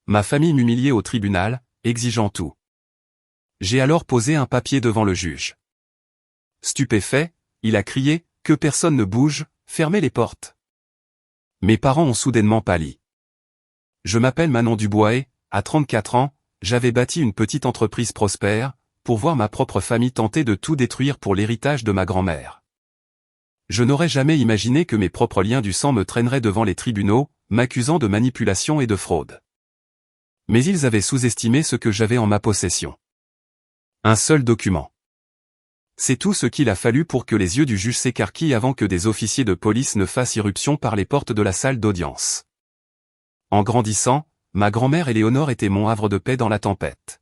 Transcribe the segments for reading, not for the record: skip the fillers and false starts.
ma famille m'humiliait au tribunal, exigeant tout. J'ai alors posé un papier devant le juge. Stupéfait, il a crié, que personne ne bouge, fermez les portes. Mes parents ont soudainement pâli. Je m'appelle Manon Dubois et, à 34 ans, j'avais bâti une petite entreprise prospère, pour voir ma propre famille tenter de tout détruire pour l'héritage de ma grand-mère. Je n'aurais jamais imaginé que mes propres liens du sang me traîneraient devant les tribunaux, m'accusant de manipulation et de fraude. Mais ils avaient sous-estimé ce que j'avais en ma possession. Un seul document. C'est tout ce qu'il a fallu pour que les yeux du juge s'écarquillent avant que des officiers de police ne fassent irruption par les portes de la salle d'audience. En grandissant, ma grand-mère Éléonore était mon havre de paix dans la tempête.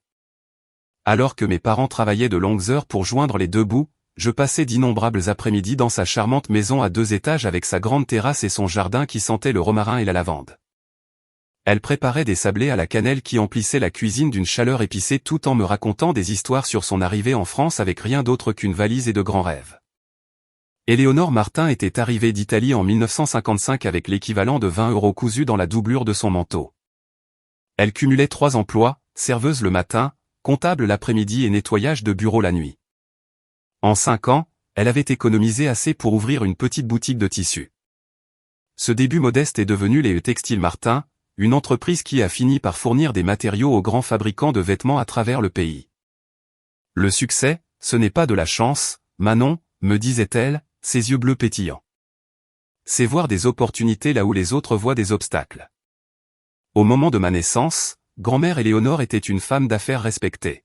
Alors que mes parents travaillaient de longues heures pour joindre les deux bouts, je passais d'innombrables après-midi dans sa charmante maison à 2 étages avec sa grande terrasse et son jardin qui sentait le romarin et la lavande. Elle préparait des sablés à la cannelle qui emplissaient la cuisine d'une chaleur épicée tout en me racontant des histoires sur son arrivée en France avec rien d'autre qu'une valise et de grands rêves. Éléonore Martin était arrivée d'Italie en 1955 avec l'équivalent de 20 € cousus dans la doublure de son manteau. Elle cumulait 3 emplois, serveuse le matin, comptable l'après-midi et nettoyage de bureau la nuit. En 5 ans, elle avait économisé assez pour ouvrir une petite boutique de tissus. Ce début modeste est devenu les Textiles Martin, une entreprise qui a fini par fournir des matériaux aux grands fabricants de vêtements à travers le pays. Le succès, ce n'est pas de la chance, Manon, me disait-elle, ses yeux bleus pétillants. C'est voir des opportunités là où les autres voient des obstacles. Au moment de ma naissance, grand-mère Éléonore était une femme d'affaires respectée.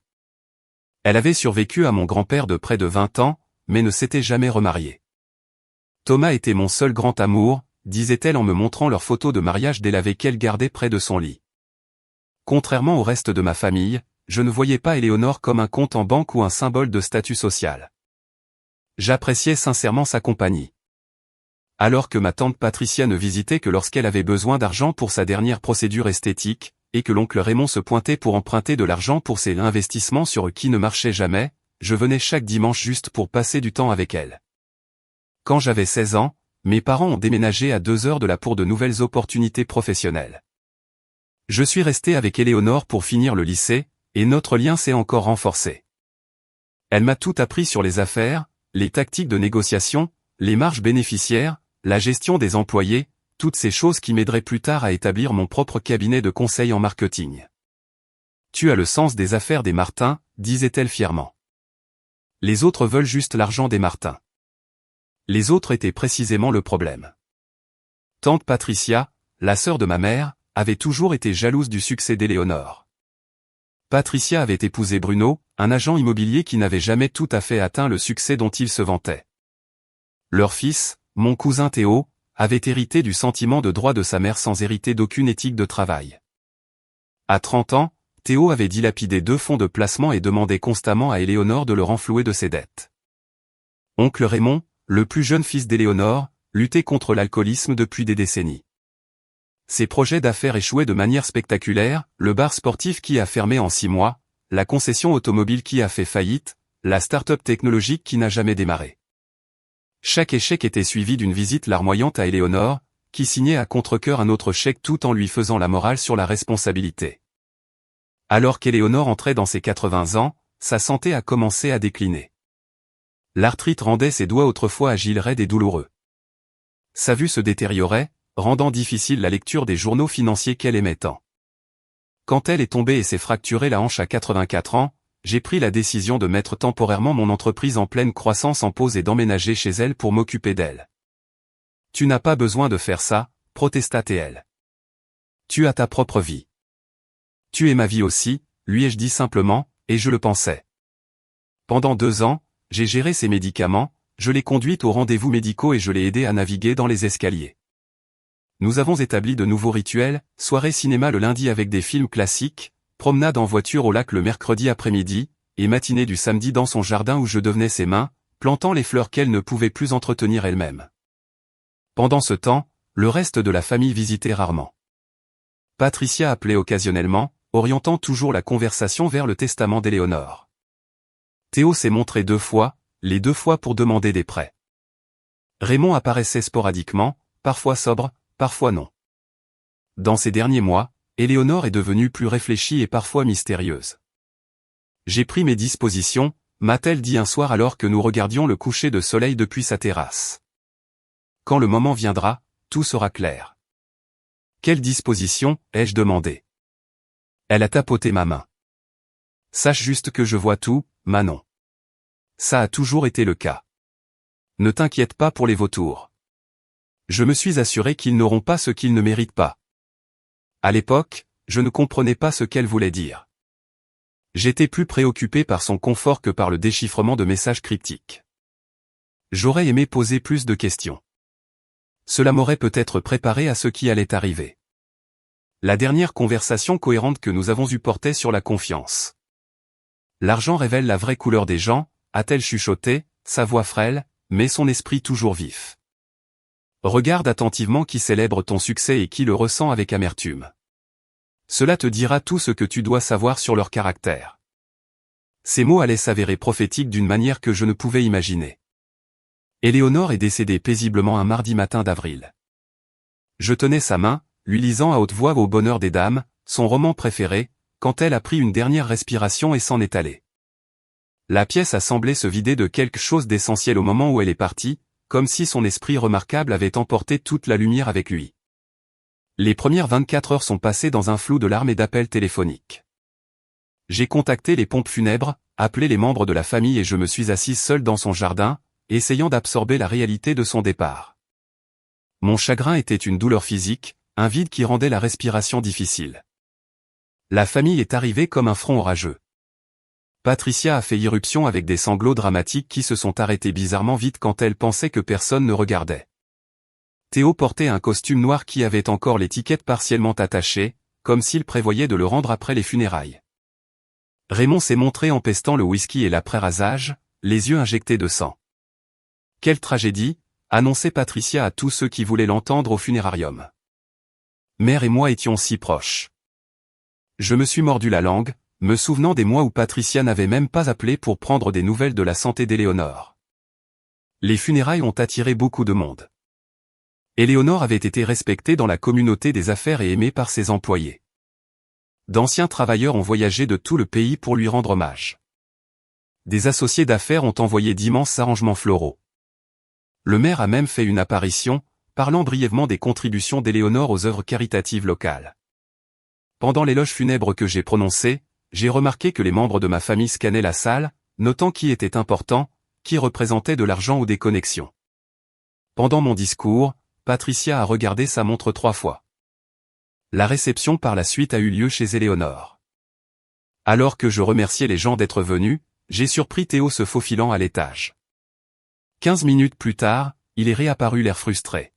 Elle avait survécu à mon grand-père de près de 20 ans, mais ne s'était jamais remariée. Thomas était mon seul grand amour, disait-elle en me montrant leurs photos de mariage délavées qu'elle gardait près de son lit. Contrairement au reste de ma famille, je ne voyais pas Éléonore comme un compte en banque ou un symbole de statut social. J'appréciais sincèrement sa compagnie. Alors que ma tante Patricia ne visitait que lorsqu'elle avait besoin d'argent pour sa dernière procédure esthétique, et que l'oncle Raymond se pointait pour emprunter de l'argent pour ses investissements sur qui ne marchaient jamais, je venais chaque dimanche juste pour passer du temps avec elle. Quand j'avais 16 ans, mes parents ont déménagé à 2 heures de là pour de nouvelles opportunités professionnelles. Je suis resté avec Éléonore pour finir le lycée, et notre lien s'est encore renforcé. Elle m'a tout appris sur les affaires, les tactiques de négociation, les marges bénéficiaires, la gestion des employés, toutes ces choses qui m'aideraient plus tard à établir mon propre cabinet de conseil en marketing. Tu as le sens des affaires des Martin, disait-elle fièrement. Les autres veulent juste l'argent des Martin. Les autres étaient précisément le problème. Tante Patricia, la sœur de ma mère, avait toujours été jalouse du succès d'Éléonore. Patricia avait épousé Bruno, un agent immobilier qui n'avait jamais tout à fait atteint le succès dont il se vantait. Leur fils, mon cousin Théo, avait hérité du sentiment de droit de sa mère sans hériter d'aucune éthique de travail. À 30 ans, Théo avait dilapidé 2 fonds de placement et demandait constamment à Éléonore de le renflouer de ses dettes. Oncle Raymond, le plus jeune fils d'Éléonore, luttait contre l'alcoolisme depuis des décennies. Ses projets d'affaires échouaient de manière spectaculaire, le bar sportif qui a fermé en 6 mois, la concession automobile qui a fait faillite, la start-up technologique qui n'a jamais démarré. Chaque échec était suivi d'une visite larmoyante à Éléonore, qui signait à contre-cœur un autre chèque tout en lui faisant la morale sur la responsabilité. Alors qu'Éléonore entrait dans ses 80 ans, sa santé a commencé à décliner. L'arthrite rendait ses doigts autrefois agiles raides et douloureux. Sa vue se détériorait, rendant difficile la lecture des journaux financiers qu'elle aimait tant. Quand elle est tombée et s'est fracturée la hanche à 84 ans, j'ai pris la décision de mettre temporairement mon entreprise en pleine croissance en pause et d'emménager chez elle pour m'occuper d'elle. Tu n'as pas besoin de faire ça, protesta-t-elle. Tu as ta propre vie. Tu es ma vie aussi, lui ai-je dit simplement, et je le pensais. Pendant 2 ans, j'ai géré ses médicaments, je l'ai conduite aux rendez-vous médicaux et je l'ai aidée à naviguer dans les escaliers. Nous avons établi de nouveaux rituels, soirée cinéma le lundi avec des films classiques, promenade en voiture au lac le mercredi après-midi, et matinée du samedi dans son jardin où je devenais ses mains, plantant les fleurs qu'elle ne pouvait plus entretenir elle-même. Pendant ce temps, le reste de la famille visitait rarement. Patricia appelait occasionnellement, orientant toujours la conversation vers le testament d'Éléonore. Théo s'est montré 2 fois, les 2 fois pour demander des prêts. Raymond apparaissait sporadiquement, parfois sobre, parfois non. Dans ces derniers mois, Éléonore est devenue plus réfléchie et parfois mystérieuse. J'ai pris mes dispositions, m'a-t-elle dit un soir alors que nous regardions le coucher de soleil depuis sa terrasse. Quand le moment viendra, tout sera clair. Quelle disposition, ai-je demandé. Elle a tapoté ma main. Sache juste que je vois tout, Manon. Ça a toujours été le cas. Ne t'inquiète pas pour les vautours. Je me suis assuré qu'ils n'auront pas ce qu'ils ne méritent pas. À l'époque, je ne comprenais pas ce qu'elle voulait dire. J'étais plus préoccupé par son confort que par le déchiffrement de messages cryptiques. J'aurais aimé poser plus de questions. Cela m'aurait peut-être préparé à ce qui allait arriver. La dernière conversation cohérente que nous avons eue portait sur la confiance. L'argent révèle la vraie couleur des gens, a-t-elle chuchoté, sa voix frêle, mais son esprit toujours vif. Regarde attentivement qui célèbre ton succès et qui le ressent avec amertume. Cela te dira tout ce que tu dois savoir sur leur caractère. Ces mots allaient s'avérer prophétiques d'une manière que je ne pouvais imaginer. Éléonore est décédée paisiblement un mardi matin d'avril. Je tenais sa main, lui lisant à haute voix Au bonheur des dames, son roman préféré, quand elle a pris une dernière respiration et s'en est allée. La pièce a semblé se vider de quelque chose d'essentiel au moment où elle est partie, comme si son esprit remarquable avait emporté toute la lumière avec lui. Les premières 24 heures sont passées dans un flou de larmes et d'appels téléphoniques. J'ai contacté les pompes funèbres, appelé les membres de la famille et je me suis assise seule dans son jardin, essayant d'absorber la réalité de son départ. Mon chagrin était une douleur physique, un vide qui rendait la respiration difficile. La famille est arrivée comme un front orageux. Patricia a fait irruption avec des sanglots dramatiques qui se sont arrêtés bizarrement vite quand elle pensait que personne ne regardait. Théo portait un costume noir qui avait encore l'étiquette partiellement attachée, comme s'il prévoyait de le rendre après les funérailles. Raymond s'est montré empestant le whisky et l'après-rasage, les yeux injectés de sang. Quelle tragédie, annonçait Patricia à tous ceux qui voulaient l'entendre au funérarium. Mère et moi étions si proches. Je me suis mordu la langue, me souvenant des mois où Patricia n'avait même pas appelé pour prendre des nouvelles de la santé d'Éléonore. Les funérailles ont attiré beaucoup de monde. Éléonore avait été respectée dans la communauté des affaires et aimée par ses employés. D'anciens travailleurs ont voyagé de tout le pays pour lui rendre hommage. Des associés d'affaires ont envoyé d'immenses arrangements floraux. Le maire a même fait une apparition, parlant brièvement des contributions d'Éléonore aux œuvres caritatives locales. Pendant l'éloge funèbre que j'ai prononcé, j'ai remarqué que les membres de ma famille scannaient la salle, notant qui était important, qui représentait de l'argent ou des connexions. Pendant mon discours, Patricia a regardé sa montre 3 fois. La réception par la suite a eu lieu chez Éléonore. Alors que je remerciais les gens d'être venus, j'ai surpris Théo se faufilant à l'étage. 15 minutes plus tard, il est réapparu l'air frustré.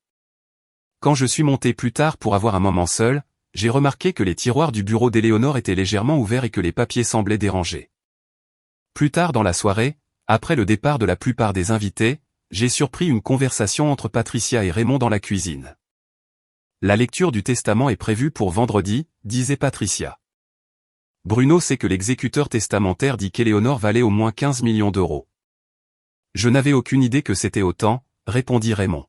Quand je suis monté plus tard pour avoir un moment seul, j'ai remarqué que les tiroirs du bureau d'Éléonore étaient légèrement ouverts et que les papiers semblaient dérangés. Plus tard dans la soirée, après le départ de la plupart des invités, j'ai surpris une conversation entre Patricia et Raymond dans la cuisine. La lecture du testament est prévue pour vendredi, disait Patricia. Bruno sait que l'exécuteur testamentaire dit qu'Éléonore valait au moins 15 millions d'euros. Je n'avais aucune idée que c'était autant, répondit Raymond.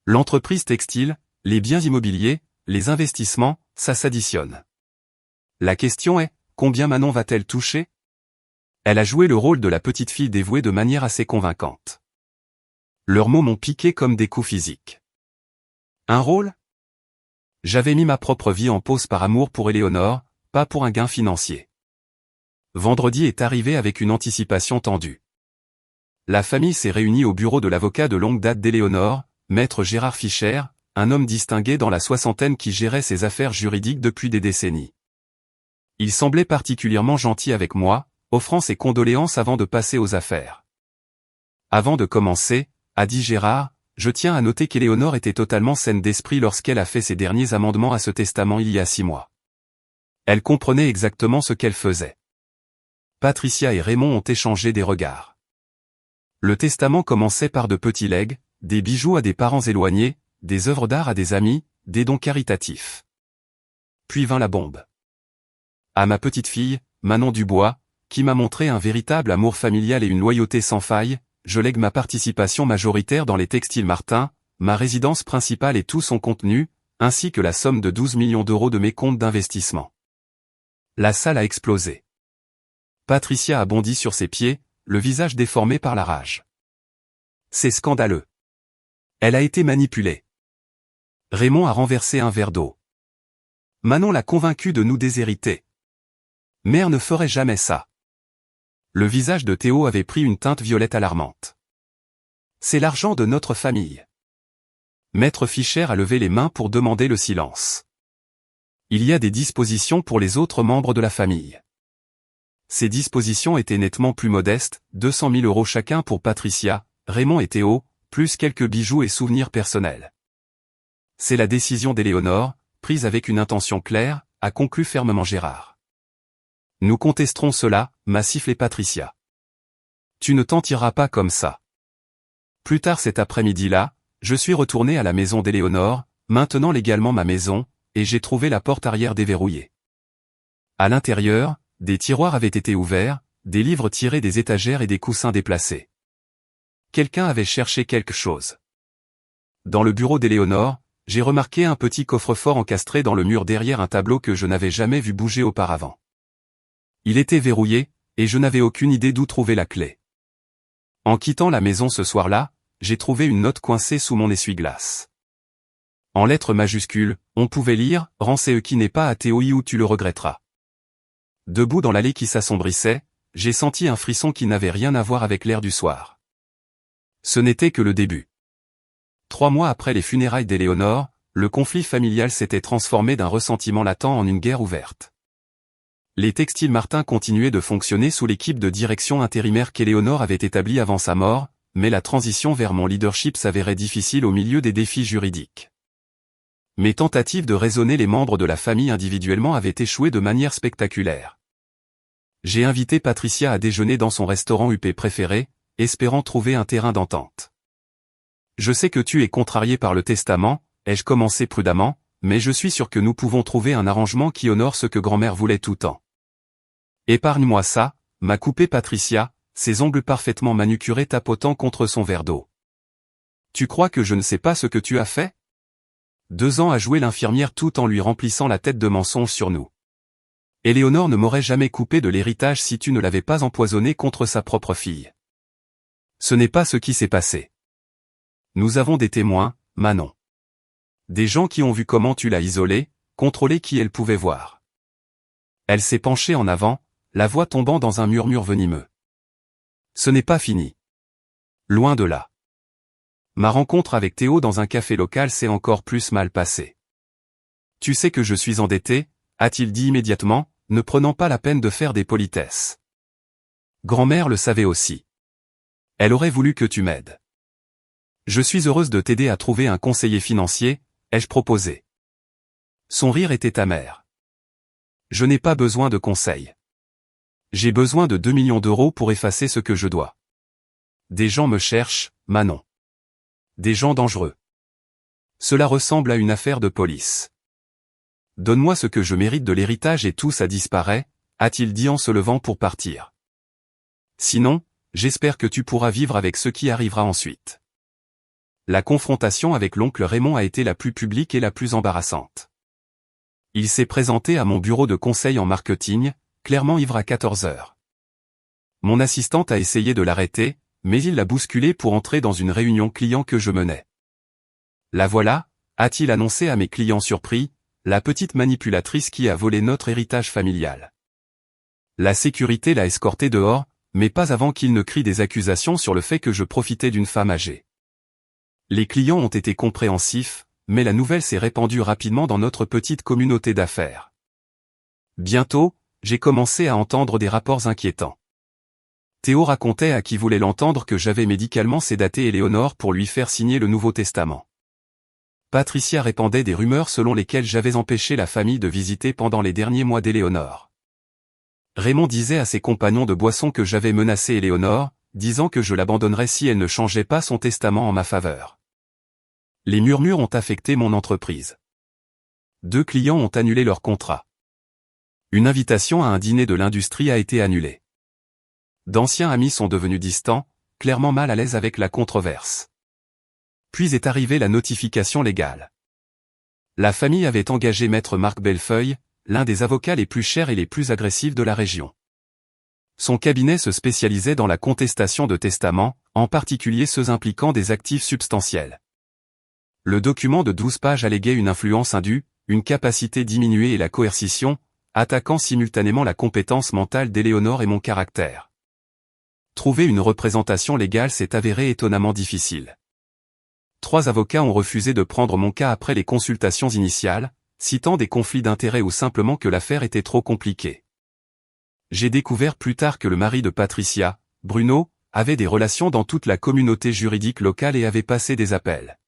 L'entreprise textile, les biens immobiliers, les investissements, ça s'additionne. La question est, combien Manon va-t-elle toucher? Elle a joué le rôle de la petite fille dévouée de manière assez convaincante. Leurs mots m'ont piqué comme des coups physiques. Un rôle? J'avais mis ma propre vie en pause par amour pour Éléonore, pas pour un gain financier. Vendredi est arrivé avec une anticipation tendue. La famille s'est réunie au bureau de l'avocat de longue date d'Éléonore, maître Gérard Fischer, un homme distingué dans la soixantaine qui gérait ses affaires juridiques depuis des décennies. Il semblait particulièrement gentil avec moi, offrant ses condoléances avant de passer aux affaires. Avant de commencer, a dit Gérard, je tiens à noter qu'Éléonore était totalement saine d'esprit lorsqu'elle a fait ses derniers amendements à ce testament il y a 6 mois. Elle comprenait exactement ce qu'elle faisait. Patricia et Raymond ont échangé des regards. Le testament commençait par de petits legs, des bijoux à des parents éloignés, des œuvres d'art à des amis, des dons caritatifs. Puis vint la bombe. À ma petite fille, Manon Dubois, qui m'a montré un véritable amour familial et une loyauté sans faille, je lègue ma participation majoritaire dans les textiles Martin, ma résidence principale et tout son contenu, ainsi que la somme de 12 millions d'euros de mes comptes d'investissement. La salle a explosé. Patricia a bondi sur ses pieds, le visage déformé par la rage. C'est scandaleux. Elle a été manipulée. Raymond a renversé un verre d'eau. Manon l'a convaincu de nous déshériter. Mère ne ferait jamais ça. Le visage de Théo avait pris une teinte violette alarmante. C'est l'argent de notre famille. Maître Fischer a levé les mains pour demander le silence. Il y a des dispositions pour les autres membres de la famille. Ces dispositions étaient nettement plus modestes, 200 000 euros chacun pour Patricia, Raymond et Théo, plus quelques bijoux et souvenirs personnels. C'est la décision d'Éléonore, prise avec une intention claire, a conclu fermement Gérard. Nous contesterons cela, m'a sifflé Patricia. Tu ne t'en tireras pas comme ça. Plus tard cet après-midi-là, je suis retourné à la maison d'Éléonore, maintenant légalement ma maison, et j'ai trouvé la porte arrière déverrouillée. À l'intérieur, des tiroirs avaient été ouverts, des livres tirés des étagères et des coussins déplacés. Quelqu'un avait cherché quelque chose. Dans le bureau d'Éléonore, j'ai remarqué un petit coffre-fort encastré dans le mur derrière un tableau que je n'avais jamais vu bouger auparavant. Il était verrouillé, et je n'avais aucune idée d'où trouver la clé. En quittant la maison ce soir-là, j'ai trouvé une note coincée sous mon essuie-glace. En lettres majuscules, on pouvait lire « Rends ce qui n'est pas à Théo ou tu le regretteras ». Debout dans l'allée qui s'assombrissait, j'ai senti un frisson qui n'avait rien à voir avec l'air du soir. Ce n'était que le début. 3 mois après les funérailles d'Éléonore, le conflit familial s'était transformé d'un ressentiment latent en une guerre ouverte. Les Textiles Martin continuaient de fonctionner sous l'équipe de direction intérimaire qu'Éléonore avait établie avant sa mort, mais la transition vers mon leadership s'avérait difficile au milieu des défis juridiques. Mes tentatives de raisonner les membres de la famille individuellement avaient échoué de manière spectaculaire. J'ai invité Patricia à déjeuner dans son restaurant UP préféré, espérant trouver un terrain d'entente. Je sais que tu es contrarié par le testament, ai-je commencé prudemment, mais je suis sûr que nous pouvons trouver un arrangement qui honore ce que grand-mère voulait tout temps. Épargne-moi ça, m'a coupé Patricia, ses ongles parfaitement manucurés tapotant contre son verre d'eau. Tu crois que je ne sais pas ce que tu as fait? 2 ans à jouer l'infirmière tout en lui remplissant la tête de mensonges sur nous. Éléonore ne m'aurait jamais coupé de l'héritage si tu ne l'avais pas empoisonné contre sa propre fille. Ce n'est pas ce qui s'est passé. Nous avons des témoins, Manon. Des gens qui ont vu comment tu l'as isolée, contrôlé qui elle pouvait voir. Elle s'est penchée en avant, la voix tombant dans un murmure venimeux. Ce n'est pas fini. Loin de là. Ma rencontre avec Théo dans un café local s'est encore plus mal passée. Tu sais que je suis endetté, a-t-il dit immédiatement, ne prenant pas la peine de faire des politesses. Grand-mère le savait aussi. Elle aurait voulu que tu m'aides. Je suis heureuse de t'aider à trouver un conseiller financier, ai-je proposé. Son rire était amer. Je n'ai pas besoin de conseils. J'ai besoin de 2 millions d'euros pour effacer ce que je dois. Des gens me cherchent, Manon. Des gens dangereux. Cela ressemble à une affaire de police. Donne-moi ce que je mérite de l'héritage et tout ça disparaît, a-t-il dit en se levant pour partir. Sinon, j'espère que tu pourras vivre avec ce qui arrivera ensuite. La confrontation avec l'oncle Raymond a été la plus publique et la plus embarrassante. Il s'est présenté à mon bureau de conseil en marketing, clairement ivre à 14 heures. Mon assistante a essayé de l'arrêter, mais il l'a bousculé pour entrer dans une réunion client que je menais. La voilà, a-t-il annoncé à mes clients surpris, la petite manipulatrice qui a volé notre héritage familial. La sécurité l'a escorté dehors, mais pas avant qu'il ne crie des accusations sur le fait que je profitais d'une femme âgée. Les clients ont été compréhensifs, mais la nouvelle s'est répandue rapidement dans notre petite communauté d'affaires. Bientôt, j'ai commencé à entendre des rapports inquiétants. Théo racontait à qui voulait l'entendre que j'avais médicalement sédaté Éléonore pour lui faire signer le Nouveau Testament. Patricia répandait des rumeurs selon lesquelles j'avais empêché la famille de visiter pendant les derniers mois d'Éléonore. Raymond disait à ses compagnons de boisson que j'avais menacé Éléonore, disant que je l'abandonnerais si elle ne changeait pas son testament en ma faveur. Les murmures ont affecté mon entreprise. 2 clients ont annulé leur contrat. Une invitation à un dîner de l'industrie a été annulée. D'anciens amis sont devenus distants, clairement mal à l'aise avec la controverse. Puis est arrivée la notification légale. La famille avait engagé maître Marc Bellefeuille, l'un des avocats les plus chers et les plus agressifs de la région. Son cabinet se spécialisait dans la contestation de testaments, en particulier ceux impliquant des actifs substantiels. Le document de 12 pages alléguait une influence indue, une capacité diminuée et la coercition, attaquant simultanément la compétence mentale d'Éléonore et mon caractère. Trouver une représentation légale s'est avéré étonnamment difficile. 3 avocats ont refusé de prendre mon cas après les consultations initiales, citant des conflits d'intérêts ou simplement que l'affaire était trop compliquée. J'ai découvert plus tard que le mari de Patricia, Bruno, avait des relations dans toute la communauté juridique locale et avait passé des appels.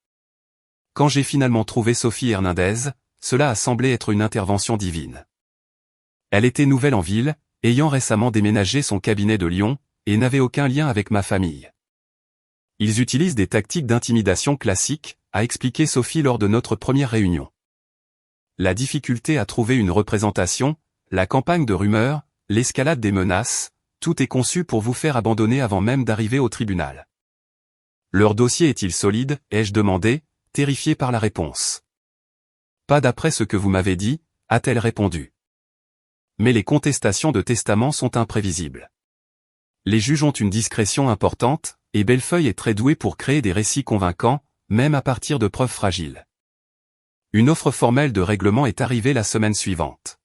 Quand j'ai finalement trouvé Sophie Hernandez, cela a semblé être une intervention divine. Elle était nouvelle en ville, ayant récemment déménagé son cabinet de Lyon, et n'avait aucun lien avec ma famille. Ils utilisent des tactiques d'intimidation classiques, a expliqué Sophie lors de notre première réunion. La difficulté à trouver une représentation, la campagne de rumeurs, l'escalade des menaces, tout est conçu pour vous faire abandonner avant même d'arriver au tribunal. Leur dossier est-il solide, ai-je demandé, terrifié par la réponse. Pas d'après ce que vous m'avez dit, a-t-elle répondu. Mais les contestations de testament sont imprévisibles. Les juges ont une discrétion importante, et Bellefeuille est très doué pour créer des récits convaincants, même à partir de preuves fragiles. Une offre formelle de règlement est arrivée la semaine suivante.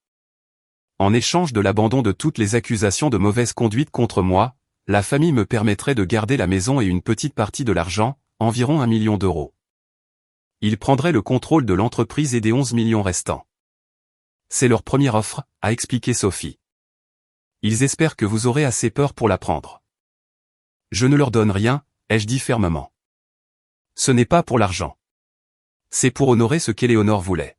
En échange de l'abandon de toutes les accusations de mauvaise conduite contre moi, la famille me permettrait de garder la maison et une petite partie de l'argent, environ 1 million d'euros. Ils prendraient le contrôle de l'entreprise et des 11 millions restants. C'est leur première offre, a expliqué Sophie. Ils espèrent que vous aurez assez peur pour la prendre. Je ne leur donne rien, ai-je dit fermement. Ce n'est pas pour l'argent. C'est pour honorer ce qu'Éléonore voulait.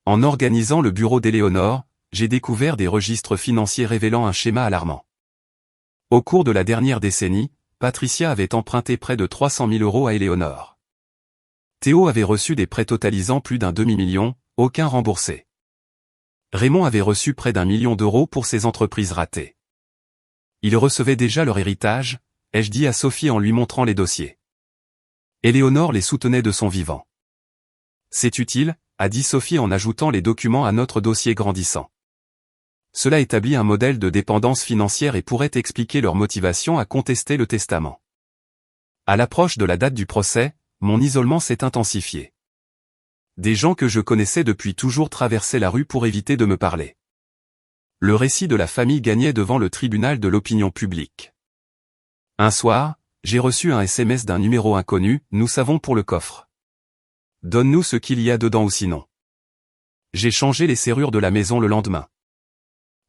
En organisant le bureau d'Éléonore, j'ai découvert des registres financiers révélant un schéma alarmant. Au cours de la dernière décennie, Patricia avait emprunté près de 300 000 euros à Éléonore. Théo avait reçu des prêts totalisant plus d'un demi-million, aucun remboursé. Raymond avait reçu près d'1 million d'euros pour ses entreprises ratées. Ils recevaient déjà leur héritage, ai-je dit à Sophie en lui montrant les dossiers. Éléonore les soutenait de son vivant. C'est utile, a dit Sophie en ajoutant les documents à notre dossier grandissant. Cela établit un modèle de dépendance financière et pourrait expliquer leur motivation à contester le testament. À l'approche de la date du procès, mon isolement s'est intensifié. Des gens que je connaissais depuis toujours traversaient la rue pour éviter de me parler. Le récit de la famille gagnait devant le tribunal de l'opinion publique. Un soir, j'ai reçu un SMS d'un numéro inconnu, nous savons pour le coffre. Donne-nous ce qu'il y a dedans ou sinon. J'ai changé les serrures de la maison le lendemain.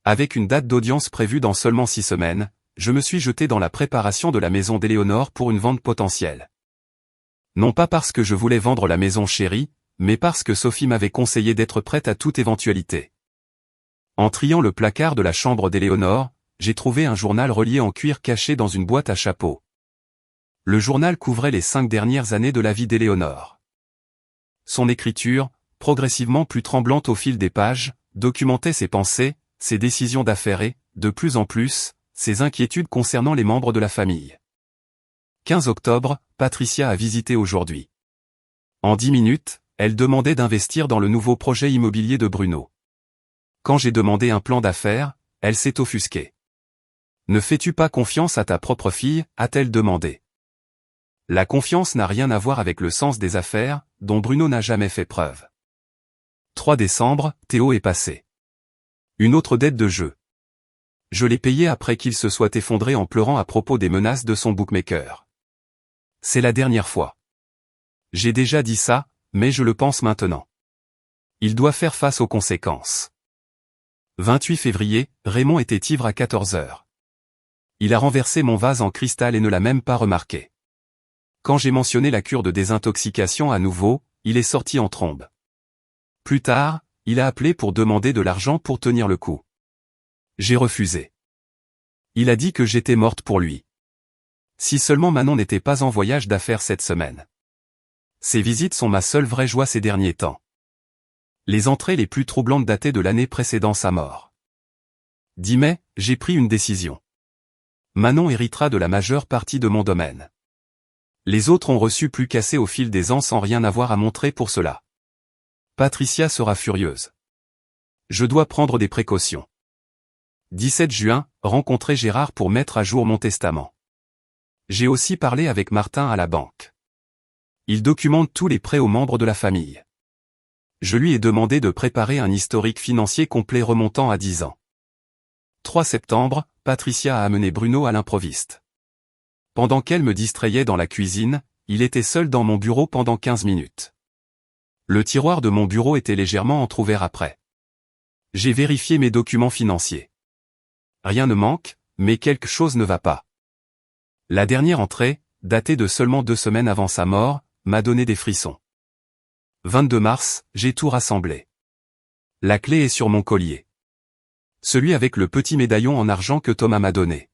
Avec une date d'audience prévue dans seulement 6 semaines, je me suis jeté dans la préparation de la maison d'Éléonore pour une vente potentielle. Non pas parce que je voulais vendre la maison chérie, mais parce que Sophie m'avait conseillé d'être prête à toute éventualité. En triant le placard de la chambre d'Éléonore, j'ai trouvé un journal relié en cuir caché dans une boîte à chapeau. Le journal couvrait les 5 dernières années de la vie d'Éléonore. Son écriture, progressivement plus tremblante au fil des pages, documentait ses pensées, ses décisions d'affaires et, de plus en plus, ses inquiétudes concernant les membres de la famille. 15 octobre, Patricia a visité aujourd'hui. En 10 minutes, elle demandait d'investir dans le nouveau projet immobilier de Bruno. Quand j'ai demandé un plan d'affaires, elle s'est offusquée. Ne fais-tu pas confiance à ta propre fille, a-t-elle demandé. La confiance n'a rien à voir avec le sens des affaires, dont Bruno n'a jamais fait preuve. 3 décembre, Théo est passé. Une autre dette de jeu. Je l'ai payé après qu'il se soit effondré en pleurant à propos des menaces de son bookmaker. C'est la dernière fois. J'ai déjà dit ça, mais je le pense maintenant. Il doit faire face aux conséquences. 28 février, Raymond était ivre à 14 heures. Il a renversé mon vase en cristal et ne l'a même pas remarqué. Quand j'ai mentionné la cure de désintoxication à nouveau, il est sorti en trombe. Plus tard, il a appelé pour demander de l'argent pour tenir le coup. J'ai refusé. Il a dit que j'étais morte pour lui. Si seulement Manon n'était pas en voyage d'affaires cette semaine. Ces visites sont ma seule vraie joie ces derniers temps. Les entrées les plus troublantes dataient de l'année précédant sa mort. 10 mai, j'ai pris une décision. Manon héritera de la majeure partie de mon domaine. Les autres ont reçu plus qu'assez au fil des ans sans rien avoir à montrer pour cela. Patricia sera furieuse. Je dois prendre des précautions. 17 juin, rencontrer Gérard pour mettre à jour mon testament. J'ai aussi parlé avec Martin à la banque. Il documente tous les prêts aux membres de la famille. Je lui ai demandé de préparer un historique financier complet remontant à 10 ans. 3 septembre, Patricia a amené Bruno à l'improviste. Pendant qu'elle me distrayait dans la cuisine, il était seul dans mon bureau pendant 15 minutes. Le tiroir de mon bureau était légèrement entrouvert après. J'ai vérifié mes documents financiers. Rien ne manque, mais quelque chose ne va pas. La dernière entrée, datée de seulement 2 semaines avant sa mort, m'a donné des frissons. 22 mars, j'ai tout rassemblé. La clé est sur mon collier. Celui avec le petit médaillon en argent que Thomas m'a donné.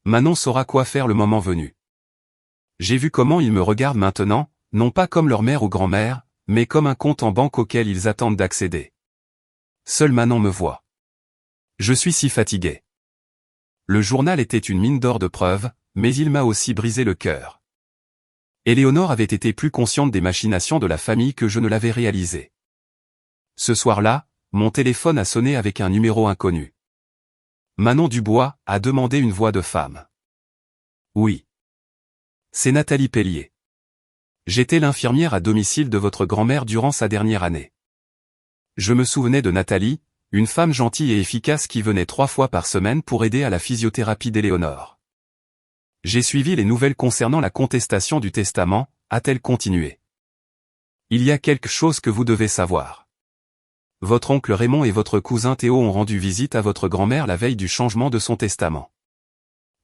Manon saura quoi faire le moment venu. J'ai vu comment ils me regardent maintenant, non pas comme leur mère ou grand-mère, mais comme un compte en banque auquel ils attendent d'accéder. Seule Manon me voit. Je suis si fatigué. Le journal était une mine d'or de preuves, mais il m'a aussi brisé le cœur. Éléonore avait été plus consciente des machinations de la famille que je ne l'avais réalisé. Ce soir-là, mon téléphone a sonné avec un numéro inconnu. Manon Dubois a demandé une voix de femme. Oui. C'est Nathalie Pellier. J'étais l'infirmière à domicile de votre grand-mère durant sa dernière année. Je me souvenais de Nathalie, une femme gentille et efficace qui venait 3 fois par semaine pour aider à la physiothérapie d'Éléonore. J'ai suivi les nouvelles concernant la contestation du testament, a-t-elle continué. Il y a quelque chose que vous devez savoir. Votre oncle Raymond et votre cousin Théo ont rendu visite à votre grand-mère la veille du changement de son testament.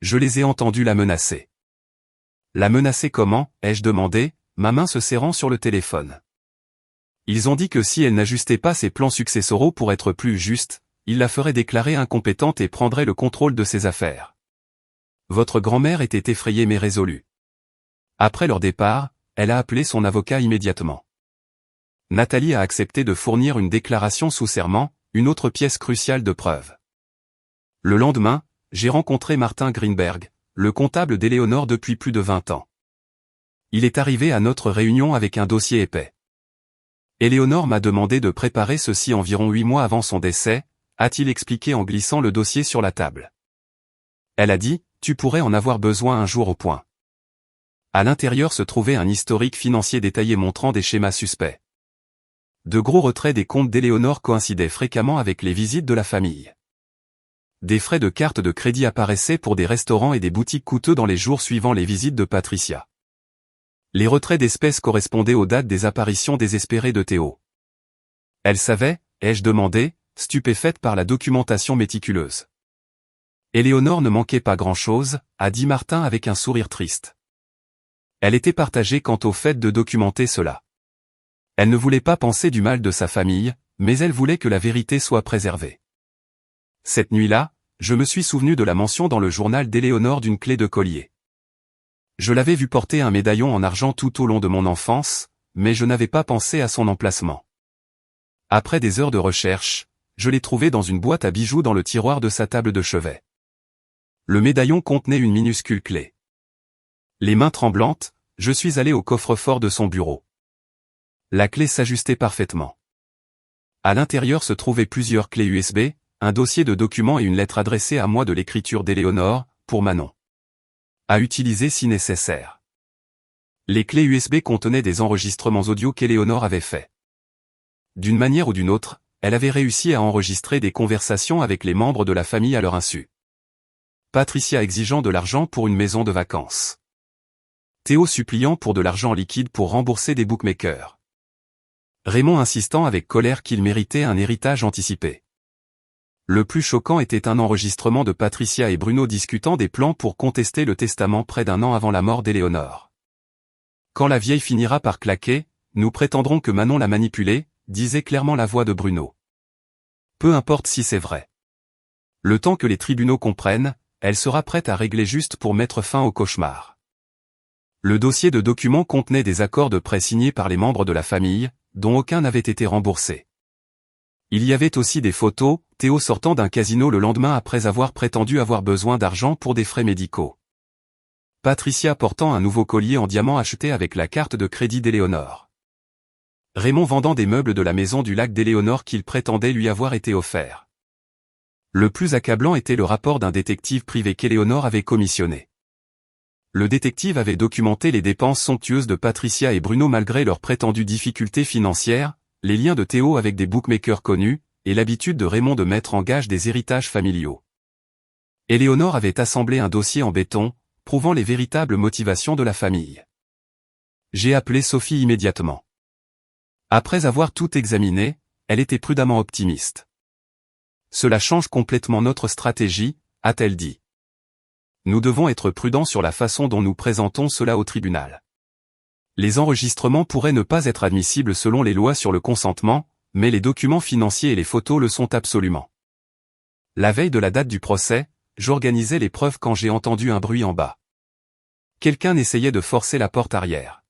Je les ai entendus la menacer. La menacer comment, ai-je demandé, ma main se serrant sur le téléphone. Ils ont dit que si elle n'ajustait pas ses plans successoraux pour être plus juste, ils la feraient déclarer incompétente et prendraient le contrôle de ses affaires. Votre grand-mère était effrayée mais résolue. Après leur départ, elle a appelé son avocat immédiatement. Nathalie a accepté de fournir une déclaration sous serment, une autre pièce cruciale de preuve. Le lendemain, j'ai rencontré Martin Greenberg, le comptable d'Éléonore depuis plus de 20 ans. Il est arrivé à notre réunion avec un dossier épais. Éléonore m'a demandé de préparer ceci environ 8 mois avant son décès, a-t-il expliqué en glissant le dossier sur la table. Elle a dit, tu pourrais en avoir besoin un jour au point. À l'intérieur se trouvait un historique financier détaillé montrant des schémas suspects. De gros retraits des comptes d'Éléonore coïncidaient fréquemment avec les visites de la famille. Des frais de carte de crédit apparaissaient pour des restaurants et des boutiques coûteux dans les jours suivant les visites de Patricia. Les retraits d'espèces correspondaient aux dates des apparitions désespérées de Théo. Elle savait, ai-je demandé, stupéfaite par la documentation méticuleuse. Éléonore ne manquait pas grand-chose, a dit Martin avec un sourire triste. Elle était partagée quant au fait de documenter cela. Elle ne voulait pas penser du mal de sa famille, mais elle voulait que la vérité soit préservée. Cette nuit-là, je me suis souvenu de la mention dans le journal d'Éléonore d'une clé de collier. Je l'avais vu porter un médaillon en argent tout au long de mon enfance, mais je n'avais pas pensé à son emplacement. Après des heures de recherche, je l'ai trouvé dans une boîte à bijoux dans le tiroir de sa table de chevet. Le médaillon contenait une minuscule clé. Les mains tremblantes, je suis allé au coffre-fort de son bureau. La clé s'ajustait parfaitement. À l'intérieur se trouvaient plusieurs clés USB, un dossier de documents et une lettre adressée à moi de l'écriture d'Éléonore, pour Manon. À utiliser si nécessaire. Les clés USB contenaient des enregistrements audio qu'Éléonore avait faits. D'une manière ou d'une autre, elle avait réussi à enregistrer des conversations avec les membres de la famille à leur insu. Patricia exigeant de l'argent pour une maison de vacances. Théo suppliant pour de l'argent liquide pour rembourser des bookmakers. Raymond insistant avec colère qu'il méritait un héritage anticipé. Le plus choquant était un enregistrement de Patricia et Bruno discutant des plans pour contester le testament près d'1 an avant la mort d'Éléonore. Quand la vieille finira par claquer, nous prétendrons que Manon l'a manipulée, disait clairement la voix de Bruno. Peu importe si c'est vrai. Le temps que les tribunaux comprennent, elle sera prête à régler juste pour mettre fin au cauchemar. Le dossier de documents contenait des accords de prêt signés par les membres de la famille, dont aucun n'avait été remboursé. Il y avait aussi des photos, Théo sortant d'un casino le lendemain après avoir prétendu avoir besoin d'argent pour des frais médicaux. Patricia portant un nouveau collier en diamant acheté avec la carte de crédit d'Éléonore. Raymond vendant des meubles de la maison du lac d'Éléonore qu'il prétendait lui avoir été offert. Le plus accablant était le rapport d'un détective privé qu'Éléonore avait commissionné. Le détective avait documenté les dépenses somptueuses de Patricia et Bruno malgré leurs prétendues difficultés financières, les liens de Théo avec des bookmakers connus, et l'habitude de Raymond de mettre en gage des héritages familiaux. Éléonore avait assemblé un dossier en béton, prouvant les véritables motivations de la famille. J'ai appelé Sophie immédiatement. Après avoir tout examiné, elle était prudemment optimiste. Cela change complètement notre stratégie, a-t-elle dit. Nous devons être prudents sur la façon dont nous présentons cela au tribunal. Les enregistrements pourraient ne pas être admissibles selon les lois sur le consentement, mais les documents financiers et les photos le sont absolument. La veille de la date du procès, j'organisais les preuves quand j'ai entendu un bruit en bas. Quelqu'un essayait de forcer la porte arrière.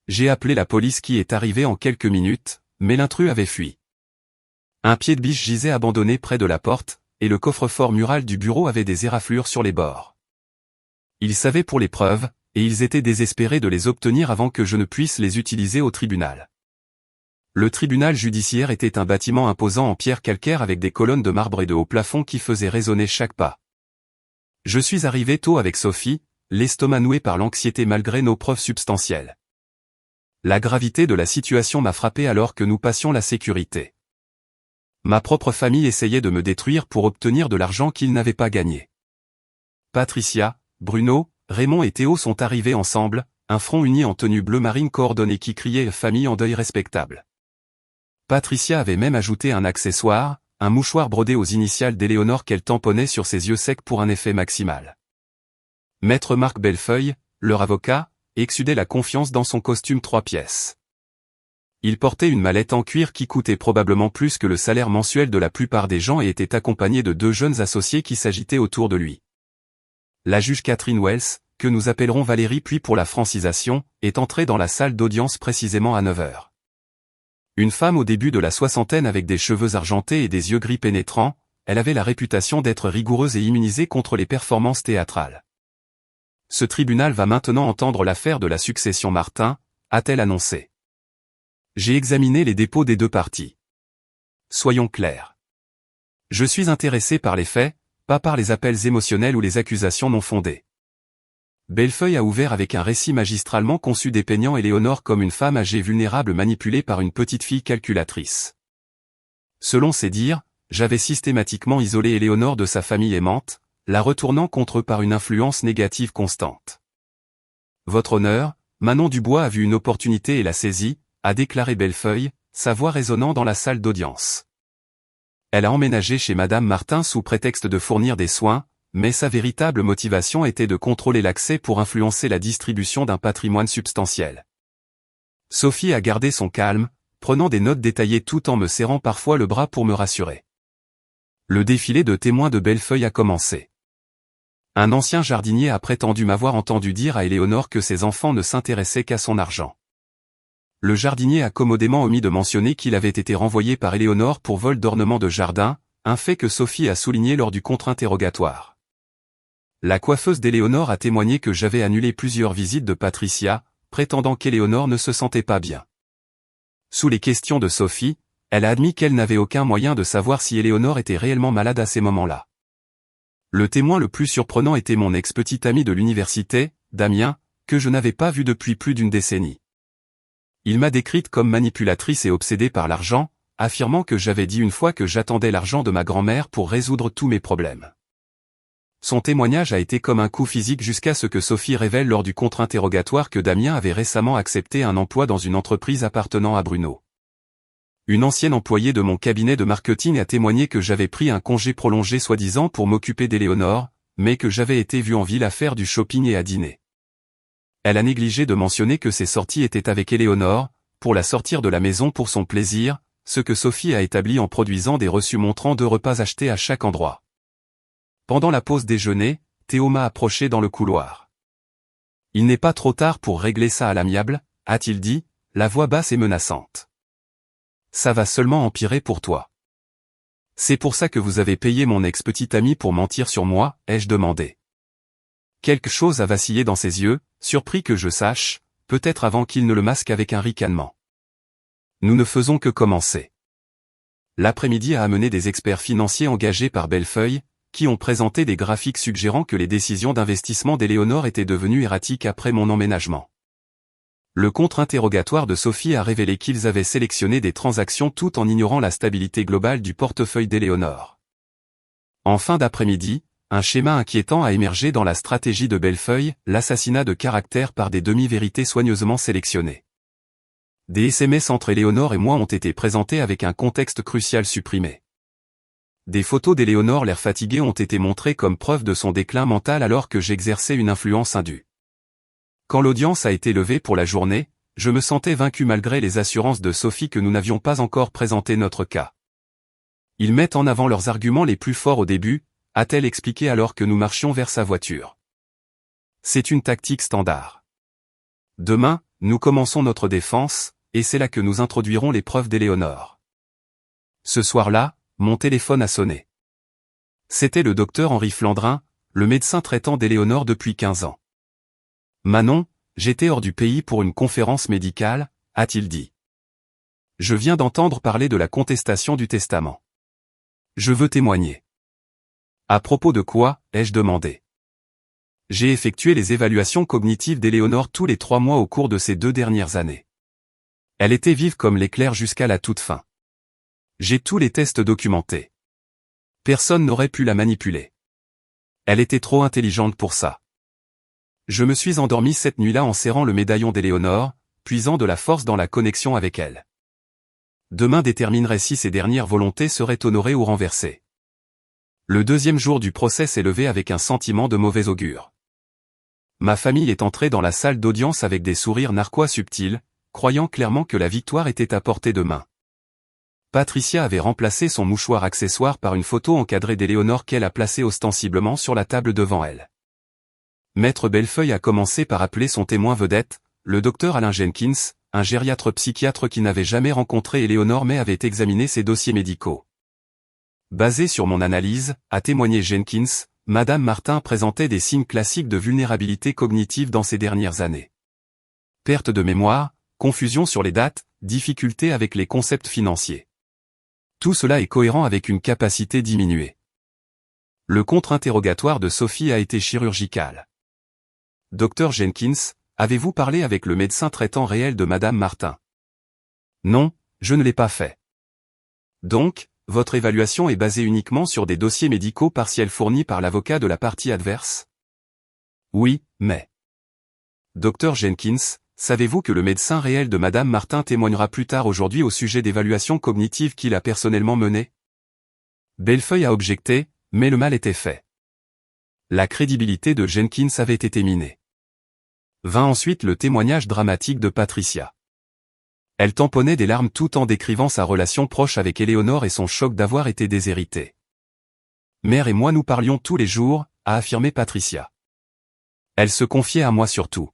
J'ai appelé la police qui est arrivée en quelques minutes, mais l'intrus avait fui. Un pied de biche gisait abandonné près de la porte, et le coffre-fort mural du bureau avait des éraflures sur les bords. Ils savaient pour les preuves, et ils étaient désespérés de les obtenir avant que je ne puisse les utiliser au tribunal. Le tribunal judiciaire était un bâtiment imposant en pierre calcaire avec des colonnes de marbre et de haut plafond qui faisaient résonner chaque pas. Je suis arrivé tôt avec Sophie, l'estomac noué par l'anxiété malgré nos preuves substantielles. La gravité de la situation m'a frappé alors que nous passions la sécurité. Ma propre famille essayait de me détruire pour obtenir de l'argent qu'ils n'avaient pas gagné. Patricia, Bruno, Raymond et Théo sont arrivés ensemble, un front uni en tenue bleu marine coordonnée qui criait « famille en deuil respectable ». Patricia avait même ajouté un accessoire, un mouchoir brodé aux initiales d'Éléonore qu'elle tamponnait sur ses yeux secs pour un effet maximal. Maître Marc Bellefeuille, leur avocat, exsudait la confiance dans son costume 3 pièces. Il portait une mallette en cuir qui coûtait probablement plus que le salaire mensuel de la plupart des gens et était accompagné de 2 jeunes associés qui s'agitaient autour de lui. La juge Catherine Wells, que nous appellerons Valérie puis pour la francisation, est entrée dans la salle d'audience précisément à 9 heures. Une femme au début de la soixantaine avec des cheveux argentés et des yeux gris pénétrants, elle avait la réputation d'être rigoureuse et immunisée contre les performances théâtrales. Ce tribunal va maintenant entendre l'affaire de la succession Martin, a-t-elle annoncé. J'ai examiné les dépôts des 2 parties. Soyons clairs. Je suis intéressé par les faits, pas par les appels émotionnels ou les accusations non fondées. Bellefeuille a ouvert avec un récit magistralement conçu dépeignant Éléonore comme une femme âgée vulnérable manipulée par une petite fille calculatrice. Selon ses dires, j'avais systématiquement isolé Éléonore de sa famille aimante, la retournant contre eux par une influence négative constante. Votre honneur, Manon Dubois a vu une opportunité et l'a saisie, a déclaré Bellefeuille, sa voix résonnant dans la salle d'audience. Elle a emménagé chez Madame Martin sous prétexte de fournir des soins, mais sa véritable motivation était de contrôler l'accès pour influencer la distribution d'un patrimoine substantiel. Sophie a gardé son calme, prenant des notes détaillées tout en me serrant parfois le bras pour me rassurer. Le défilé de témoins de Bellefeuille a commencé. Un ancien jardinier a prétendu m'avoir entendu dire à Éléonore que ses enfants ne s'intéressaient qu'à son argent. Le jardinier a commodément omis de mentionner qu'il avait été renvoyé par Éléonore pour vol d'ornements de jardin, un fait que Sophie a souligné lors du contre-interrogatoire. La coiffeuse d'Éléonore a témoigné que j'avais annulé plusieurs visites de Patricia, prétendant qu'Éléonore ne se sentait pas bien. Sous les questions de Sophie, elle a admis qu'elle n'avait aucun moyen de savoir si Éléonore était réellement malade à ces moments-là. Le témoin le plus surprenant était mon ex-petit ami de l'université, Damien, que je n'avais pas vu depuis plus d'1 décennie. Il m'a décrite comme manipulatrice et obsédée par l'argent, affirmant que j'avais dit une fois que j'attendais l'argent de ma grand-mère pour résoudre tous mes problèmes. Son témoignage a été comme un coup physique jusqu'à ce que Sophie révèle lors du contre-interrogatoire que Damien avait récemment accepté un emploi dans une entreprise appartenant à Bruno. Une ancienne employée de mon cabinet de marketing a témoigné que j'avais pris un congé prolongé soi-disant pour m'occuper d'Éléonore, mais que j'avais été vu en ville à faire du shopping et à dîner. Elle a négligé de mentionner que ces sorties étaient avec Éléonore, pour la sortir de la maison pour son plaisir, ce que Sophie a établi en produisant des reçus montrant 2 repas achetés à chaque endroit. Pendant la pause déjeuner, Théo m'a approché dans le couloir. « Il n'est pas trop tard pour régler ça à l'amiable », a-t-il dit, la voix basse et menaçante. « Ça va seulement empirer pour toi. »« C'est pour ça que vous avez payé mon ex-petit ami pour mentir sur moi ?» ai-je demandé. Quelque chose a vacillé dans ses yeux, surpris que je sache, peut-être avant qu'il ne le masque avec un ricanement. Nous ne faisons que commencer. L'après-midi a amené des experts financiers engagés par Bellefeuille, qui ont présenté des graphiques suggérant que les décisions d'investissement d'Éléonore étaient devenues erratiques après mon emménagement. Le contre-interrogatoire de Sophie a révélé qu'ils avaient sélectionné des transactions tout en ignorant la stabilité globale du portefeuille d'Éléonore. En fin d'après-midi, un schéma inquiétant a émergé dans la stratégie de Bellefeuille, l'assassinat de caractère par des demi-vérités soigneusement sélectionnées. Des SMS entre Éléonore et moi ont été présentés avec un contexte crucial supprimé. Des photos d'Éléonore l'air fatiguée ont été montrées comme preuve de son déclin mental alors que j'exerçais une influence indue. Quand l'audience a été levée pour la journée, je me sentais vaincu malgré les assurances de Sophie que nous n'avions pas encore présenté notre cas. Ils mettent en avant leurs arguments les plus forts au début, a-t-elle expliqué alors que nous marchions vers sa voiture. C'est une tactique standard. Demain, nous commençons notre défense, et c'est là que nous introduirons les preuves d'Éléonore. Ce soir-là, mon téléphone a sonné. C'était le docteur Henri Flandrin, le médecin traitant d'Éléonore depuis 15 ans. Manon, j'étais hors du pays pour une conférence médicale, a-t-il dit. Je viens d'entendre parler de la contestation du testament. Je veux témoigner. À propos de quoi, ai-je demandé. J'ai effectué les évaluations cognitives d'Éléonore tous les 3 mois au cours de ces 2 dernières années. Elle était vive comme l'éclair jusqu'à la toute fin. J'ai tous les tests documentés. Personne n'aurait pu la manipuler. Elle était trop intelligente pour ça. Je me suis endormi cette nuit-là en serrant le médaillon d'Éléonore, puisant de la force dans la connexion avec elle. Demain déterminerait si ses dernières volontés seraient honorées ou renversées. Le 2e jour du procès s'est levé avec un sentiment de mauvais augure. Ma famille est entrée dans la salle d'audience avec des sourires narquois subtils, croyant clairement que la victoire était à portée de main. Patricia avait remplacé son mouchoir accessoire par une photo encadrée d'Éléonore qu'elle a placée ostensiblement sur la table devant elle. Maître Bellefeuille a commencé par appeler son témoin vedette, le docteur Alain Jenkins, un gériatre psychiatre qui n'avait jamais rencontré Éléonore mais avait examiné ses dossiers médicaux. Basé sur mon analyse, a témoigné Jenkins, Madame Martin présentait des signes classiques de vulnérabilité cognitive dans ces dernières années. Perte de mémoire, confusion sur les dates, difficultés avec les concepts financiers. Tout cela est cohérent avec une capacité diminuée. Le contre-interrogatoire de Sophie a été chirurgical. Docteur Jenkins, avez-vous parlé avec le médecin traitant réel de Madame Martin? Non, je ne l'ai pas fait. Donc, votre évaluation est basée uniquement sur des dossiers médicaux partiels fournis par l'avocat de la partie adverse? Oui, mais... Docteur Jenkins, savez-vous que le médecin réel de Madame Martin témoignera plus tard aujourd'hui au sujet d'évaluations cognitives qu'il a personnellement menées? Bellefeuille a objecté, mais le mal était fait. La crédibilité de Jenkins avait été minée. Vint ensuite le témoignage dramatique de Patricia. Elle tamponnait des larmes tout en décrivant sa relation proche avec Éléonore et son choc d'avoir été déshéritée. Mère et moi nous parlions tous les jours, a affirmé Patricia. Elle se confiait à moi surtout.